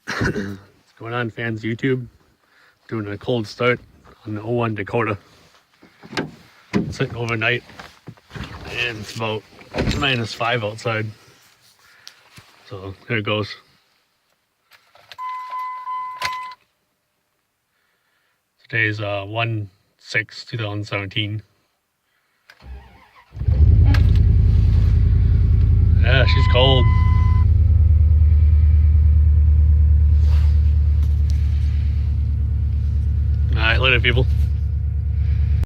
What's going on, fans? YouTube doing a cold start on the 01 Dakota. Sitting overnight, and it's about -5 outside. So here it goes. Today's 1/6/2017. Yeah, she's cold. Alright, later people.